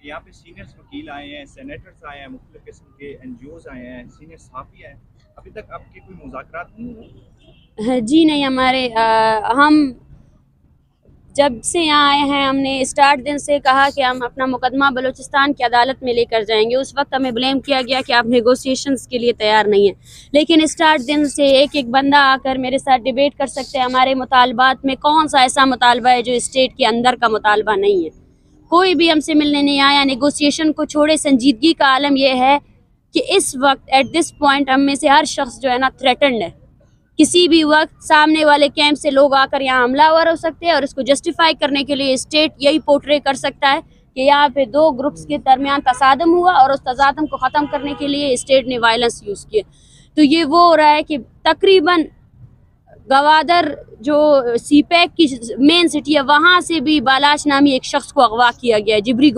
यहाँ पे सीनियर्स वकील आए हैं, सेनेटर्स आए हैं, मुख्तलिफ किस्म के NGOs आए हैं, सीनियर सहाफ़ी आए हैं, अभी तक आपके कोई मुज़ाकरात नहीं हुए? जी नहीं, हमारे हम जब से यहाँ आए हैं हमने स्टार्ट दिन से कहा कि हम अपना मुकदमा बलूचिस्तान की अदालत में लेकर जाएंगे। उस वक्त हमें ब्लेम किया गया कि आप नेगोशिएशंस के लिए तैयार नहीं हैं, लेकिन स्टार्ट दिन से एक एक बंदा आकर मेरे साथ डिबेट कर सकते हैं। हमारे मुतालबात में कौन सा ऐसा मुतालबा है जो स्टेट के अंदर का मुतालबा नहीं है। कोई भी हमसे मिलने नहीं आया। नेगोशिएशन को छोड़े, संजीदगी का आलम यह है कि इस वक्त एट दिस पॉइंट हम में से हर शख्स जो है ना थ्रेटन्ड है। किसी भी वक्त सामने वाले कैंप से लोग आकर यहाँ हमलावर हो सकते हैं और इसको जस्टिफाई करने के लिए स्टेट यही पोर्ट्रे कर सकता है कि यहाँ पे दो ग्रुप्स के दरमियान तसादम हुआ और उस तसादम को ख़त्म करने के लिए स्टेट ने वायलेंस यूज़ किया। तो ये वो हो रहा है कि तकरीबन गवादर जो CPEC की मेन सिटी है वहाँ से भी बालाश नामी एक शख्स को अगवा किया गया है, जिबरी